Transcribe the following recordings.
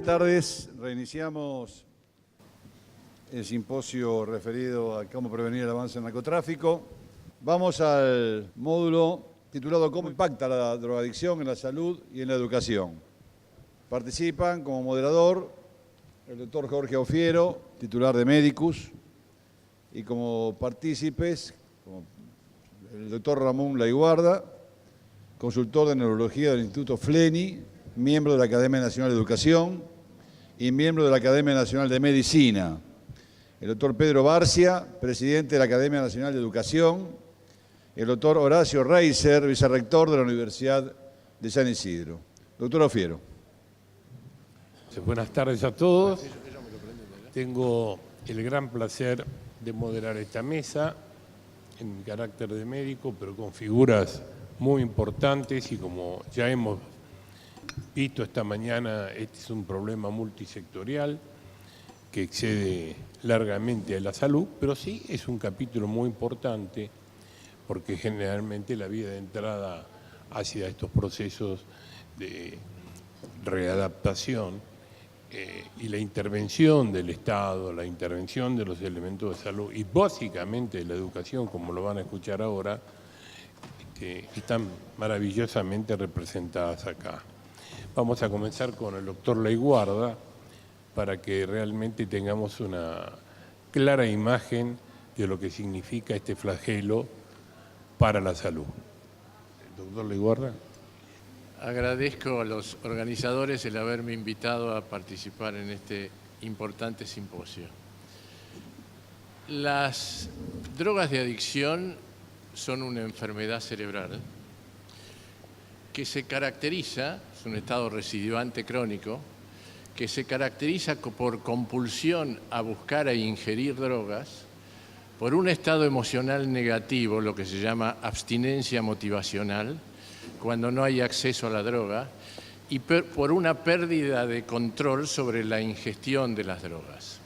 Buenas tardes. Reiniciamos el simposio referido a cómo prevenir el avance del narcotráfico. Vamos al módulo titulado ¿Cómo impacta la drogadicción en la salud y en la educación? Participan como moderador el doctor Jorge Aufiero, titular de Medicus, y como partícipes el doctor Ramón Laiguarda, consultor de neurología del Instituto Fleni, miembro de la Academia Nacional de Educación y miembro de la Academia Nacional de Medicina. El doctor Pedro Barcia, presidente de la Academia Nacional de Educación. El doctor Horacio Reiser, vicerrector de la Universidad de San Isidro. Doctor Aufiero. Buenas tardes a todos. Tengo el gran placer de moderar esta mesa en mi carácter de médico, pero con figuras muy importantes y como ya hemos visto esta mañana, este es un problema multisectorial que excede largamente a la salud, pero sí es un capítulo muy importante porque generalmente la vía de entrada hacia estos procesos de readaptación y la intervención del Estado, la intervención de los elementos de salud y básicamente de la educación, como lo van a escuchar ahora, que están maravillosamente representadas acá. Vamos a comenzar con el doctor Laiguarda para que realmente tengamos una clara imagen de lo que significa este flagelo para la salud. Doctor Laiguarda. Agradezco a los organizadores el haberme invitado a participar en este importante simposio. Las drogas de adicción son una enfermedad cerebral que se caracteriza, es un estado recidivante crónico, que se caracteriza por compulsión a buscar e ingerir drogas, por un estado emocional negativo, lo que se llama abstinencia motivacional, cuando no hay acceso a la droga, y por una pérdida de control sobre la ingestión de las drogas.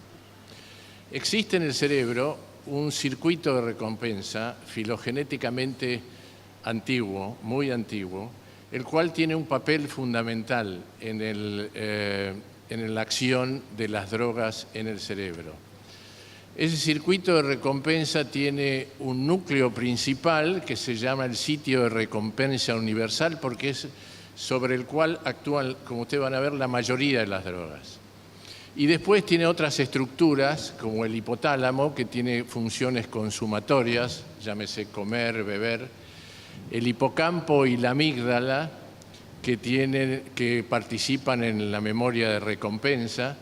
Existe en el cerebro un circuito de recompensa filogenéticamente antiguo, muy antiguo, el cual tiene un papel fundamental en la acción de las drogas en el cerebro. Ese circuito de recompensa tiene un núcleo principal que se llama el sitio de recompensa universal porque es sobre el cual actúan, como ustedes van a ver, la mayoría de las drogas. Y después tiene otras estructuras como el hipotálamo que tiene funciones consumatorias, llámese comer, beber, el hipocampo y la amígdala que participan en la memoria de recompensa,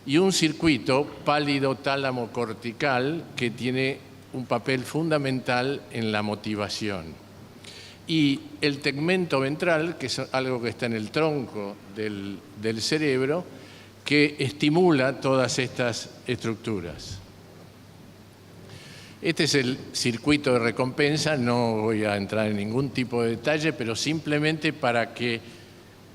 y un circuito pálido tálamo cortical que tiene un papel fundamental en la motivación. Y el tegmento ventral, que es algo que está en el tronco del cerebro, que estimula todas estas estructuras. Este es el circuito de recompensa, no voy a entrar en ningún tipo de detalle, pero simplemente para que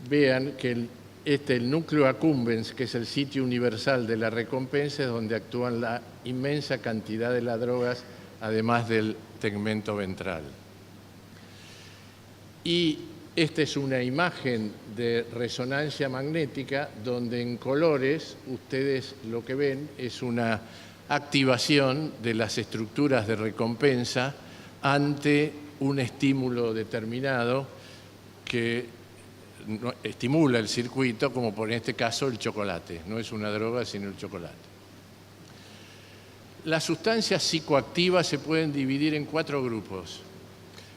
vean que el núcleo accumbens, que es el sitio universal de la recompensa, es donde actúan la inmensa cantidad de las drogas, además del tegmento ventral. Y esta es una imagen de resonancia magnética donde en colores ustedes lo que ven es una activación de las estructuras de recompensa ante un estímulo determinado que estimula el circuito, como por este caso el chocolate. No es una droga, sino el chocolate. Las sustancias psicoactivas se pueden dividir en 4 grupos.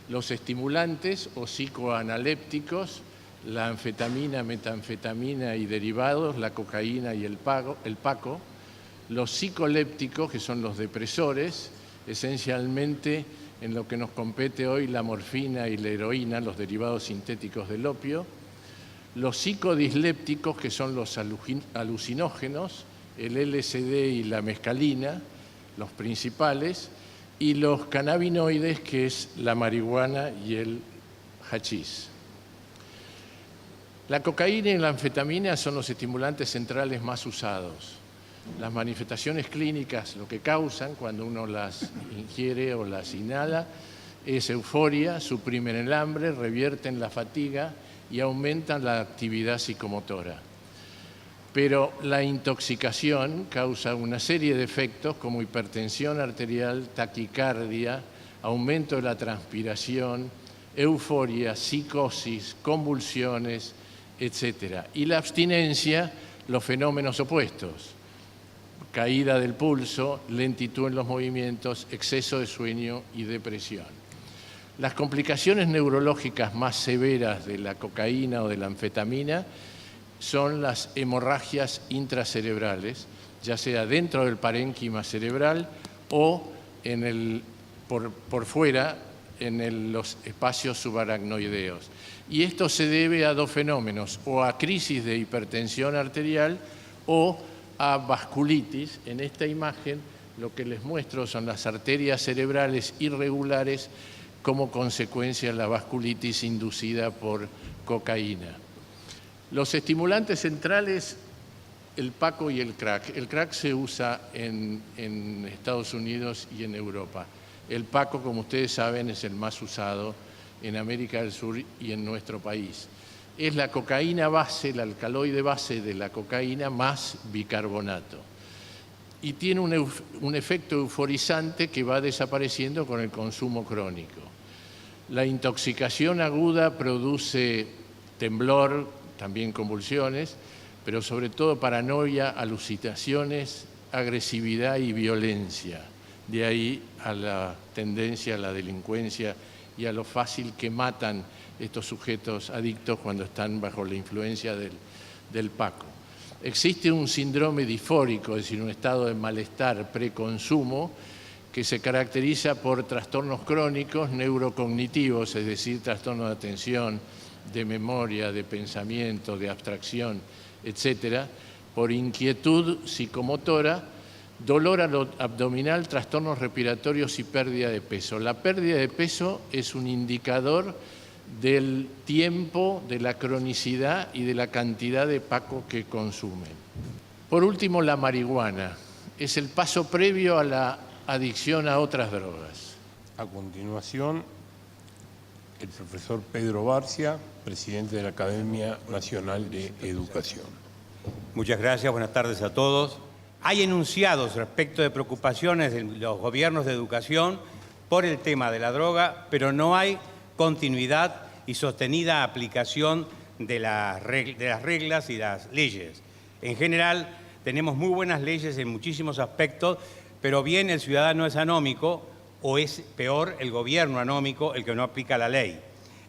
Los estimulantes o psicoanalépticos, la anfetamina, metanfetamina y derivados, la cocaína y el paco. Los psicolépticos, que son los depresores, esencialmente en lo que nos compete hoy la morfina y la heroína, los derivados sintéticos del opio. Los psicodislépticos, que son los alucinógenos, el LSD y la mescalina, los principales, y los cannabinoides, que es la marihuana y el hachís. La cocaína y la anfetamina son los estimulantes centrales más usados. Las manifestaciones clínicas, lo que causan cuando uno las ingiere o las inhala, es euforia, suprimen el hambre, revierten la fatiga y aumentan la actividad psicomotora. pero la intoxicación causa una serie de efectos como hipertensión arterial, taquicardia, aumento de la transpiración, euforia, psicosis, convulsiones, etc. Y la abstinencia, los fenómenos opuestos: caída del pulso, lentitud en los movimientos, exceso de sueño y depresión. Las complicaciones neurológicas más severas de la cocaína o de la anfetamina son las hemorragias intracerebrales, ya sea dentro del parénquima cerebral o por fuera en los espacios subaracnoideos. Y esto se debe a dos fenómenos: o a crisis de hipertensión arterial o a vasculitis. En esta imagen lo que les muestro son las arterias cerebrales irregulares como consecuencia de la vasculitis inducida por cocaína. Los estimulantes centrales, el paco y el crack. El crack se usa en Estados Unidos y en Europa. El paco, como ustedes saben, es el más usado en América del Sur y en nuestro país. Es la cocaína base, el alcaloide base de la cocaína más bicarbonato. Y tiene un efecto euforizante que va desapareciendo con el consumo crónico. La intoxicación aguda produce temblor, también convulsiones, pero sobre todo paranoia, alucinaciones, agresividad y violencia. De ahí a la tendencia a la delincuencia y a lo fácil que matan estos sujetos adictos cuando están bajo la influencia del paco. Existe un síndrome disfórico, es decir, un estado de malestar preconsumo, que se caracteriza por trastornos crónicos neurocognitivos, es decir, trastornos de atención, de memoria, de pensamiento, de abstracción, etcétera, por inquietud psicomotora, dolor abdominal, trastornos respiratorios y pérdida de peso. La pérdida de peso es un indicador del tiempo, de la cronicidad y de la cantidad de paco que consumen. Por último, la marihuana es el paso previo a la adicción a otras drogas. A continuación, el profesor Pedro Barcia, presidente de la Academia Nacional de Educación. Muchas gracias, buenas tardes a todos. Hay enunciados respecto de preocupaciones de los gobiernos de educación por el tema de la droga, pero no hay continuidad y sostenida aplicación de las reglas y las leyes. En general, tenemos muy buenas leyes en muchísimos aspectos, pero bien el ciudadano es anómico, o es peor el gobierno anómico el que no aplica la ley.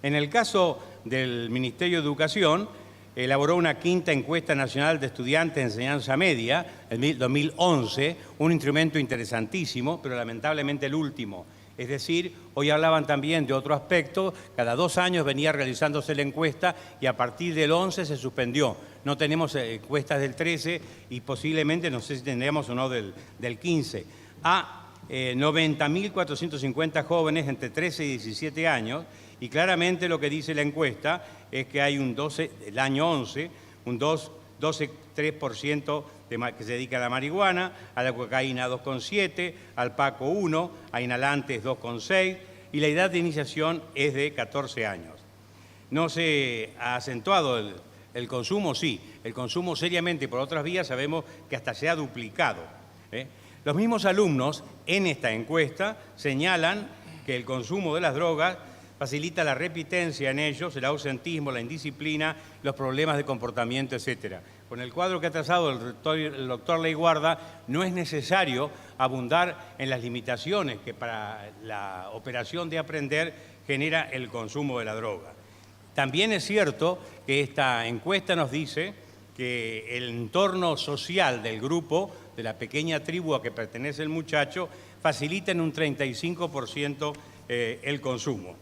En el caso del Ministerio de Educación, elaboró una quinta encuesta nacional de estudiantes de enseñanza media, en 2011, un instrumento interesantísimo, pero lamentablemente el último. Es decir, hoy hablaban también de otro aspecto, cada 2 años venía realizándose la encuesta y a partir del 11 se suspendió. No tenemos encuestas del 13 y posiblemente, no sé si tendremos o no del 15. A 90.450 jóvenes entre 13 y 17 años, y claramente lo que dice la encuesta es que hay el año 11, un 12,3% que se dedica a la marihuana, a la cocaína 2,7%, al paco 1%, a inhalantes 2,6%, y la edad de iniciación es de 14 años. ¿No se ha acentuado el consumo? Sí, el consumo seriamente por otras vías sabemos que hasta se ha duplicado. Los mismos alumnos en esta encuesta señalan que el consumo de las drogas facilita la repitencia en ellos, el ausentismo, la indisciplina, los problemas de comportamiento, etc. Con el cuadro que ha trazado el doctor Leiguarda, no es necesario abundar en las limitaciones que para la operación de aprender genera el consumo de la droga. También es cierto que esta encuesta nos dice que el entorno social del grupo, de la pequeña tribu a que pertenece el muchacho, facilita en un 35% el consumo.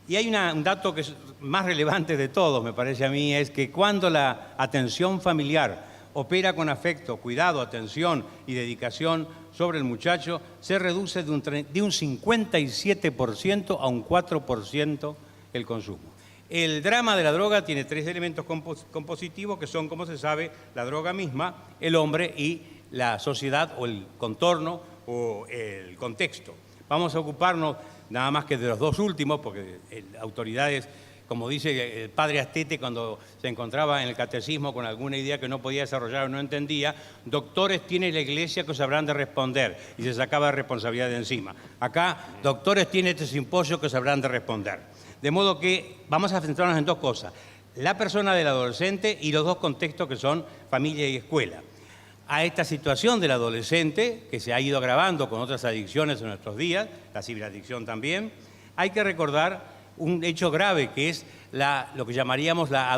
Y hay un dato que es más relevante de todos, me parece a mí, es que cuando la atención familiar opera con afecto, cuidado, atención y dedicación sobre el muchacho, se reduce de un 57% a un 4% el consumo. El drama de la droga tiene 3 elementos compositivos que son, como se sabe, la droga misma, el hombre y la sociedad o el contorno o el contexto. Vamos a ocuparnos nada más que de los 2 últimos, porque autoridades como dice el padre Astete cuando se encontraba en el catecismo con alguna idea que no podía desarrollar o no entendía, doctores tiene la Iglesia que os habrán de responder, y se sacaba responsabilidad de encima. Acá, doctores tiene este simposio que os habrán de responder. De modo que vamos a centrarnos en dos cosas: la persona del adolescente y los dos contextos que son familia y escuela. A esta situación del adolescente, que se ha ido agravando con otras adicciones en nuestros días, la ciberadicción también, hay que recordar un hecho grave que es lo que llamaríamos la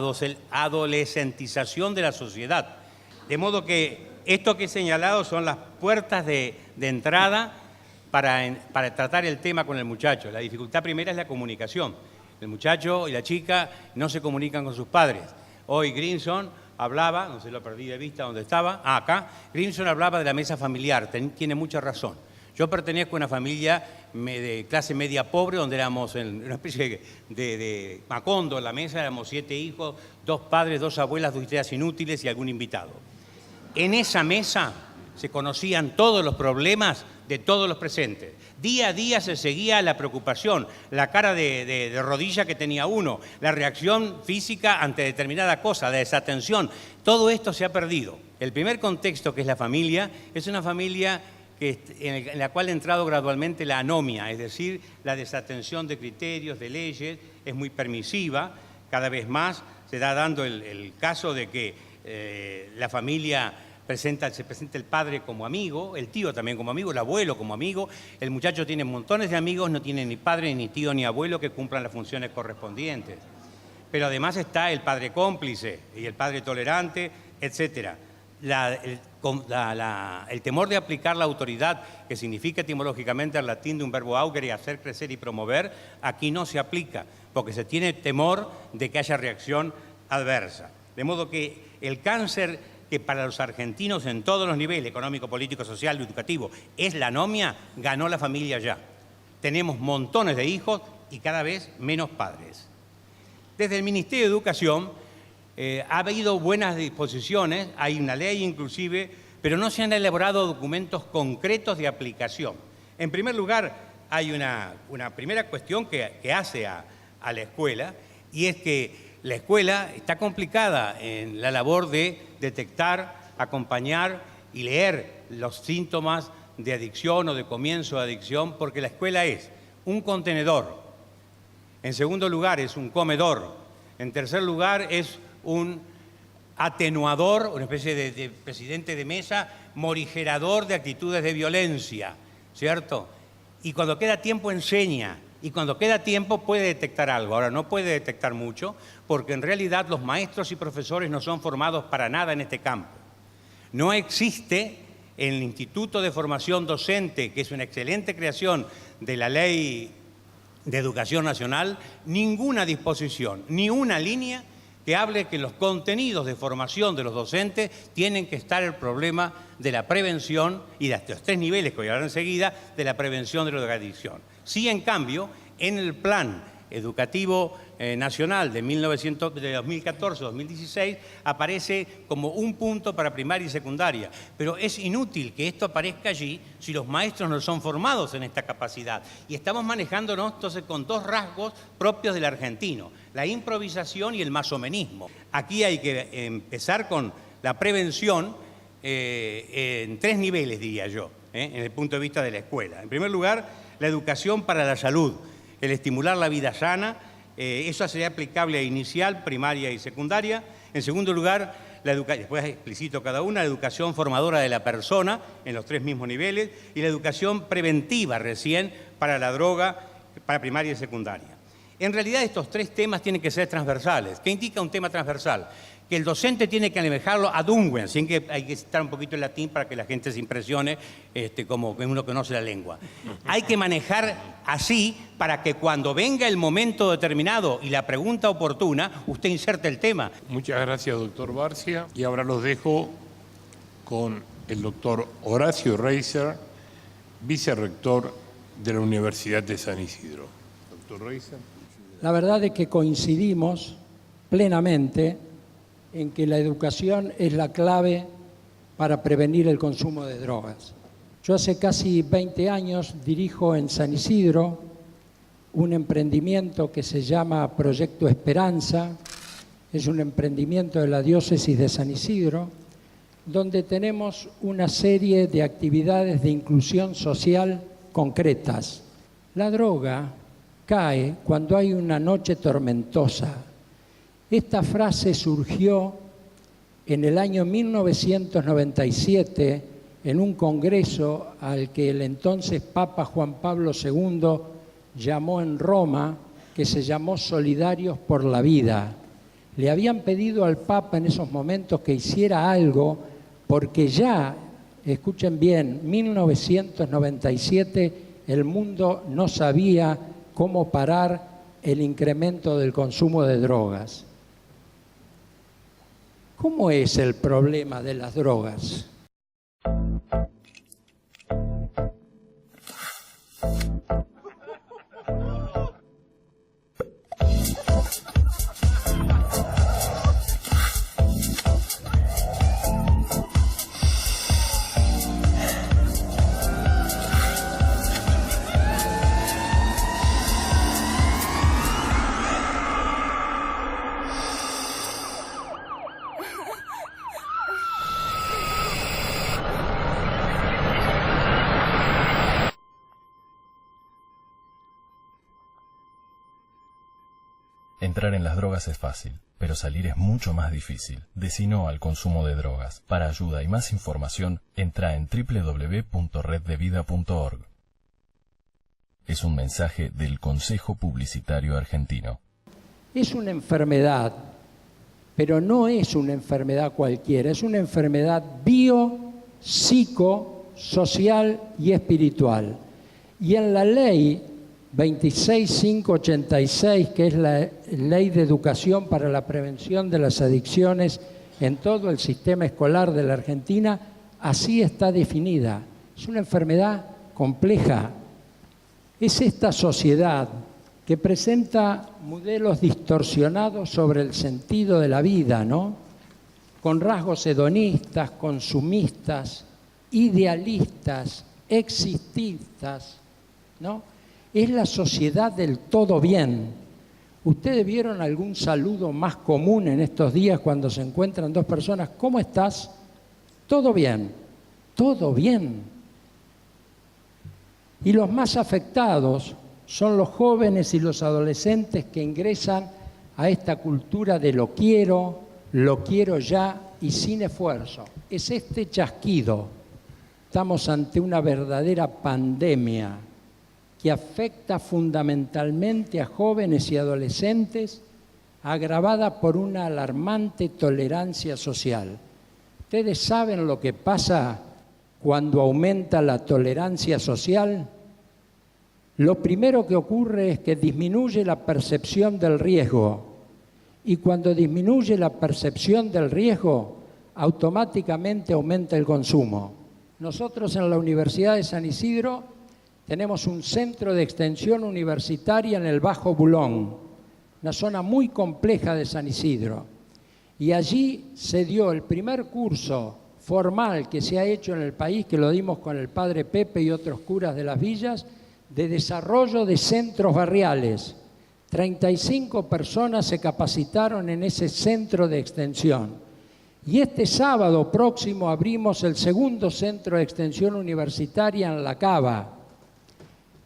adolescentización de la sociedad. De modo que esto que he señalado son las puertas de entrada para tratar el tema con el muchacho. La dificultad primera es la comunicación. El muchacho y la chica no se comunican con sus padres. Hoy Grimson hablaba, no se lo perdí de vista donde estaba, acá, Grimson hablaba de la mesa familiar, tiene mucha razón. Yo pertenezco a una familia de clase media pobre, donde éramos en una especie de Macondo en la mesa, éramos 7 hijos, 2 padres, 2 abuelas, 2 ideas inútiles y algún invitado. En esa mesa se conocían todos los problemas de todos los presentes. Día a día se seguía la preocupación, la cara de rodilla que tenía uno, la reacción física ante determinada cosa, la desatención. Todo esto se ha perdido. El primer contexto, que es la familia, es una familia en la cual ha entrado gradualmente la anomia, es decir, la desatención de criterios, de leyes, es muy permisiva. Cada vez más se da dando el caso de que la familia se presenta el padre como amigo, el tío también como amigo, el abuelo como amigo. El muchacho tiene montones de amigos, no tiene ni padre, ni tío, ni abuelo que cumplan las funciones correspondientes. Pero además está el padre cómplice y el padre tolerante, etcétera. El temor de aplicar la autoridad, que significa etimológicamente al latín de un verbo augere, hacer crecer y promover, aquí no se aplica, porque se tiene temor de que haya reacción adversa. De modo que el cáncer que para los argentinos en todos los niveles, económico, político, social, educativo, es la anomia, ganó la familia ya. Tenemos montones de hijos y cada vez menos padres. Desde el Ministerio de Educación ha habido buenas disposiciones, hay una ley inclusive, pero no se han elaborado documentos concretos de aplicación. En primer lugar, hay una primera cuestión que hace a la escuela, y es que la escuela está complicada en la labor de detectar, acompañar y leer los síntomas de adicción o de comienzo de adicción, porque la escuela es un contenedor, en segundo lugar es un comedor, en tercer lugar es un atenuador, una especie de presidente de mesa, morigerador de actitudes de violencia, ¿cierto? Y cuando queda tiempo enseña, y cuando queda tiempo puede detectar algo. Ahora, no puede detectar mucho, porque en realidad los maestros y profesores no son formados para nada en este campo. No existe en el Instituto de Formación Docente, que es una excelente creación de la Ley de Educación Nacional, ninguna disposición, ni una línea que hable que los contenidos de formación de los docentes tienen que estar el problema de la prevención y de los 3 niveles que voy a hablar enseguida, de la prevención de la drogadicción. Sí, en cambio, en el Plan Educativo Nacional de 2014-2016 aparece como un punto para primaria y secundaria, pero es inútil que esto aparezca allí si los maestros no son formados en esta capacidad. Y estamos manejándonos entonces con 2 rasgos propios del argentino, la improvisación y el masomenismo. Aquí hay que empezar con la prevención en 3 niveles, diría yo, en el punto de vista de la escuela. En primer lugar, la educación para la salud, el estimular la vida sana, eso sería aplicable a inicial, primaria y secundaria. En segundo lugar, después explicito cada una, la educación formadora de la persona en los 3 mismos niveles, y la educación preventiva recién para la droga, para primaria y secundaria. En realidad estos 3 temas tienen que ser transversales. ¿Qué indica un tema transversal? Que el docente tiene que manejarlo ad unguem, sin que hay que citar un poquito el latín para que la gente se impresione como que uno conoce la lengua. Hay que manejar así para que cuando venga el momento determinado y la pregunta oportuna, usted inserte el tema. Muchas gracias, doctor Barcia. Y ahora los dejo con el doctor Horacio Reiser, vicerrector de la Universidad de San Isidro. Doctor Reiser. La verdad es que coincidimos plenamente en que la educación es la clave para prevenir el consumo de drogas. Yo hace casi 20 años dirijo en San Isidro un emprendimiento que se llama Proyecto Esperanza, es un emprendimiento de la diócesis de San Isidro, donde tenemos una serie de actividades de inclusión social concretas. La droga cae cuando hay una noche tormentosa. Esta frase surgió en el año 1997 en un congreso al que el entonces Papa Juan Pablo II llamó en Roma, que se llamó Solidarios por la Vida. Le habían pedido al Papa en esos momentos que hiciera algo porque ya, escuchen bien, 1997 el mundo no sabía cómo parar el incremento del consumo de drogas. ¿Cómo es el problema de las drogas? Entrar en las drogas es fácil, pero salir es mucho más difícil. Decí no al consumo de drogas. Para ayuda y más información, entra en www.reddevida.org. Es un mensaje del Consejo Publicitario Argentino. Es una enfermedad, pero no es una enfermedad cualquiera, es una enfermedad bio-, social y espiritual. Y en la ley 26586, que es la Ley de Educación para la Prevención de las Adicciones en todo el sistema escolar de la Argentina, así está definida. Es una enfermedad compleja. Es esta sociedad que presenta modelos distorsionados sobre el sentido de la vida, ¿no? Con rasgos hedonistas, consumistas, idealistas, exististas, ¿no? Es la sociedad del todo bien. ¿Ustedes vieron algún saludo más común en estos días cuando se encuentran dos personas? ¿Cómo estás? Todo bien, todo bien. Y los más afectados son los jóvenes y los adolescentes que ingresan a esta cultura de lo quiero ya y sin esfuerzo. Es este chasquido. Estamos ante una verdadera pandemia que afecta fundamentalmente a jóvenes y adolescentes, agravada por una alarmante tolerancia social. ¿Ustedes saben lo que pasa cuando aumenta la tolerancia social? Lo primero que ocurre es que disminuye la percepción del riesgo, y cuando disminuye la percepción del riesgo, automáticamente aumenta el consumo. Nosotros en la Universidad de San Isidro tenemos un centro de extensión universitaria en el Bajo Bulón, una zona muy compleja de San Isidro. Y allí se dio el primer curso formal que se ha hecho en el país, que lo dimos con el padre Pepe y otros curas de las villas, de desarrollo de centros barriales. 35 personas se capacitaron en ese centro de extensión. Y este sábado próximo abrimos el segundo centro de extensión universitaria en La Cava,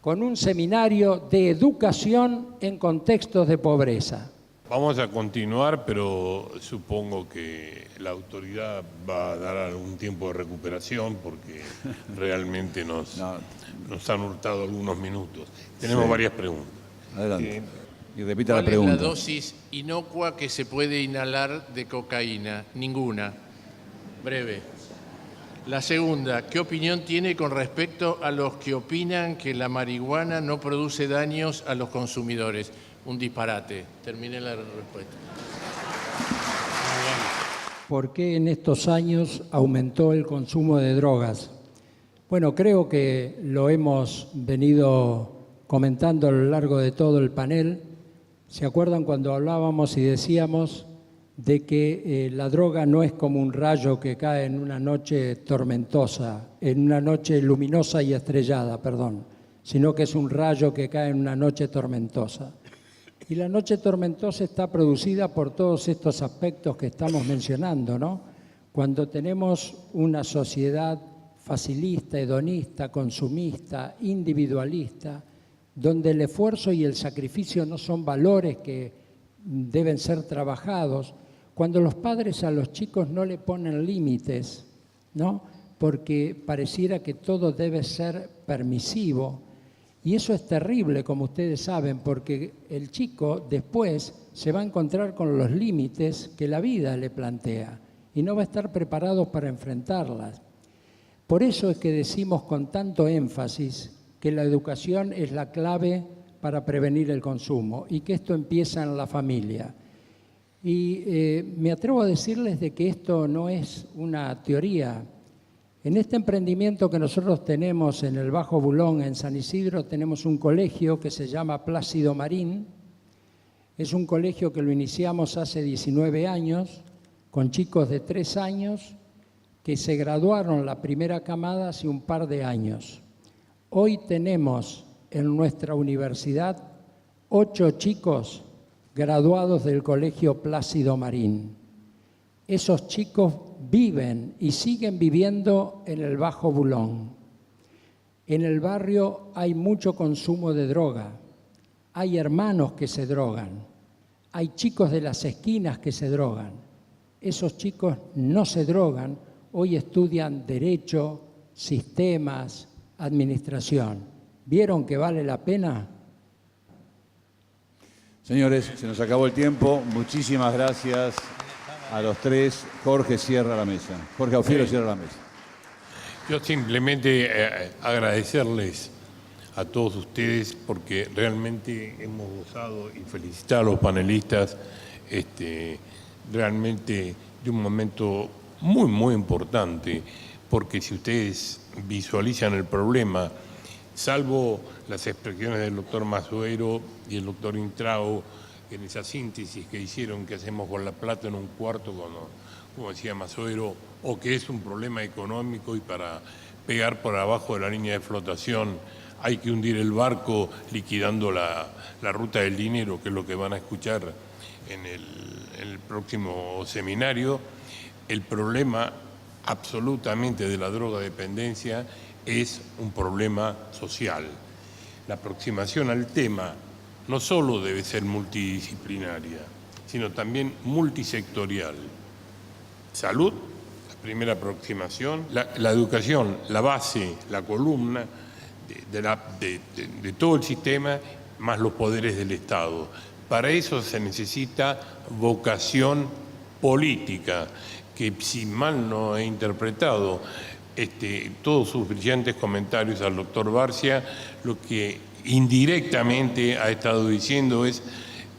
con un seminario de educación en contextos de pobreza. Vamos a continuar, pero supongo que la autoridad va a dar algún tiempo de recuperación porque realmente nos han hurtado algunos minutos. Tenemos varias preguntas. Adelante. Y repita la ¿Cuál es pregunta. la dosis inocua que se puede inhalar de cocaína? Ninguna. Breve. La segunda, ¿qué opinión tiene con respecto a los que opinan que la marihuana no produce daños a los consumidores? Un disparate. Terminé la respuesta. ¿Por qué en estos años aumentó el consumo de drogas? Bueno, creo que lo hemos venido comentando a lo largo de todo el panel. ¿Se acuerdan cuando hablábamos y decíamos de que la droga no es como un rayo que cae en una noche tormentosa, en una noche luminosa y estrellada, perdón? sino que es un rayo que cae en una noche tormentosa. Y la noche tormentosa está producida por todos estos aspectos que estamos mencionando, ¿no? Cuando tenemos una sociedad facilista, hedonista, consumista, individualista, donde el esfuerzo y el sacrificio no son valores que deben ser trabajados, cuando los padres a los chicos no le ponen límites, ¿no? Porque pareciera que todo debe ser permisivo. Y eso es terrible, como ustedes saben, porque el chico después se va a encontrar con los límites que la vida le plantea y no va a estar preparado para enfrentarlas. Por eso es que decimos con tanto énfasis que la educación es la clave para prevenir el consumo y que esto empieza en la familia. Y me atrevo a decirles de que esto no es una teoría. En este emprendimiento que nosotros tenemos en el Bajo Bulón, en San Isidro, tenemos un colegio que se llama Plácido Marín. Es un colegio que lo iniciamos hace 19 años, con chicos de 3 años que se graduaron la primera camada hace un par de años. Hoy tenemos en nuestra universidad 8 chicos graduados del Colegio Plácido Marín. Esos chicos viven y siguen viviendo en el Bajo Bulón. En el barrio hay mucho consumo de droga, hay hermanos que se drogan, hay chicos de las esquinas que se drogan. Esos chicos no se drogan, hoy estudian Derecho, Sistemas, Administración. ¿Vieron que vale la pena? Señores, se nos acabó el tiempo. Muchísimas gracias a los tres. Jorge cierra la mesa. Jorge Aufiero cierra la mesa. Yo simplemente agradecerles a todos ustedes porque realmente hemos gozado y felicitar a los panelistas realmente de un momento muy, muy importante, porque si ustedes visualizan el problema, salvo las expresiones del doctor Masuero y el doctor Intrao en esa síntesis que hicieron, que hacemos con la plata en un cuarto, como decía Masuero, o que es un problema económico y para pegar por abajo de la línea de flotación hay que hundir el barco liquidando la ruta del dinero, que es lo que van a escuchar en el próximo seminario. El problema absolutamente de la drogodependencia es un problema social. La aproximación al tema no solo debe ser multidisciplinaria, sino también multisectorial. Salud, la primera aproximación, la educación, la base, la columna de todo el sistema, más los poderes del Estado. Para eso se necesita vocación política, que si mal no he interpretado todos sus brillantes comentarios al doctor Barcia, lo que indirectamente ha estado diciendo es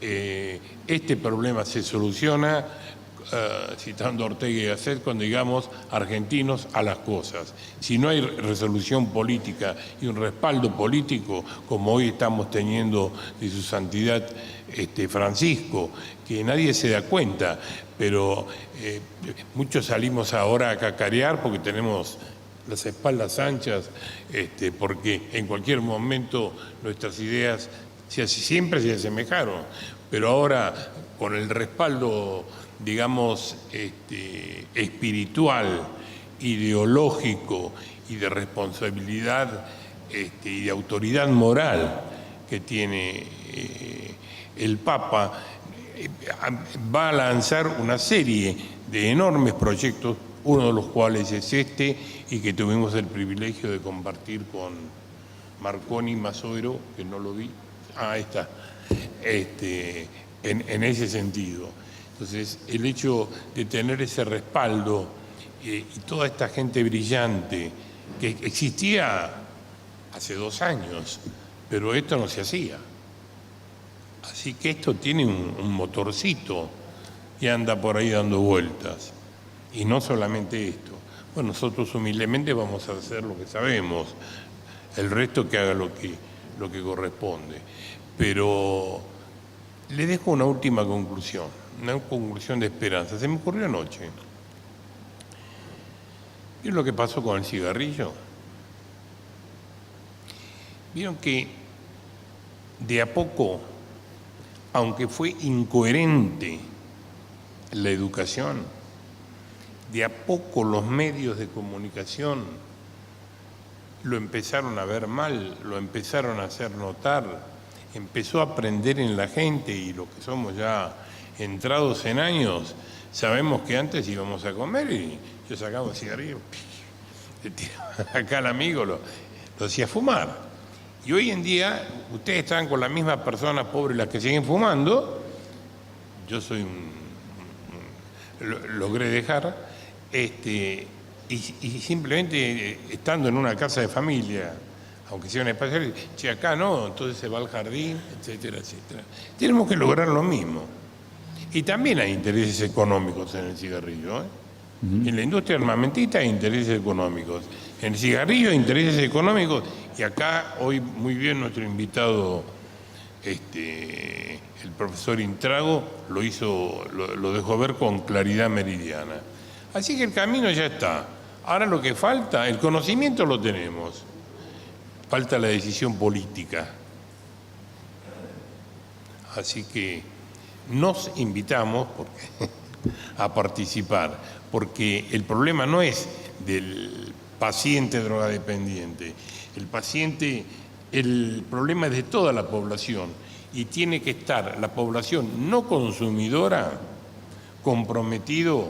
este problema se soluciona, citando a Ortega y Gasset, cuando digamos argentinos a las cosas. Si no hay resolución política y un respaldo político, como hoy estamos teniendo de su santidad Francisco, que nadie se da cuenta, pero muchos salimos ahora a cacarear porque tenemos las espaldas anchas, porque en cualquier momento nuestras ideas siempre se asemejaron, pero ahora con el respaldo, digamos, espiritual, ideológico y de responsabilidad y de autoridad moral que tiene el Papa, va a lanzar una serie de enormes proyectos, uno de los cuales es y que tuvimos el privilegio de compartir con Marconi Masuero, que no lo vi, ahí está, en ese sentido. Entonces, el hecho de tener ese respaldo y toda esta gente brillante que existía hace 2 años, pero esto no se hacía. Así que esto tiene un motorcito y anda por ahí dando vueltas. Y no solamente esto. Bueno, nosotros humildemente vamos a hacer lo que sabemos, el resto que haga lo que corresponde. Pero le dejo una última conclusión, una conclusión de esperanza. Se me ocurrió anoche. ¿Qué es lo que pasó con el cigarrillo? Vieron que de a poco, aunque fue incoherente la educación, de a poco los medios de comunicación lo empezaron a ver mal, lo empezaron a hacer notar, empezó a aprender en la gente, y los que somos ya entrados en años, sabemos que antes íbamos a comer y yo sacaba un cigarrillo, le tiraba acá al amigo, lo hacía fumar. Y hoy en día ustedes están con las mismas personas pobres las que siguen fumando, yo soy logré dejar, y simplemente estando en una casa de familia, aunque sea un espacio, che, acá no, entonces se va al jardín, etcétera, etcétera. Tenemos que lograr lo mismo. Y también hay intereses económicos en el cigarrillo, ¿eh? En la industria armamentista hay intereses económicos. En el cigarrillo hay intereses económicos. Y acá hoy muy bien nuestro invitado, el profesor Intrago, lo dejó ver con claridad meridiana. Así que el camino ya está. Ahora lo que falta, el conocimiento lo tenemos. Falta la decisión política. Así que nos invitamos a participar, porque el problema no es del paciente drogadependiente. El problema es de toda la población, y tiene que estar la población no consumidora comprometido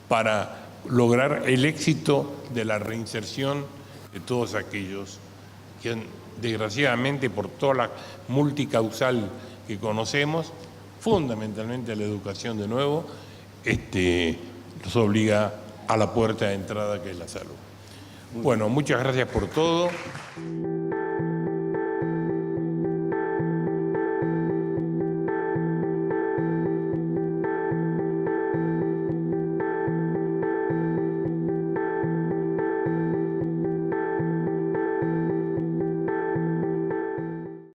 para lograr el éxito de la reinserción de todos aquellos que desgraciadamente, por toda la multicausal que conocemos, fundamentalmente la educación de nuevo, los obliga a la puerta de entrada, que es la salud. Bueno, muchas gracias por todo.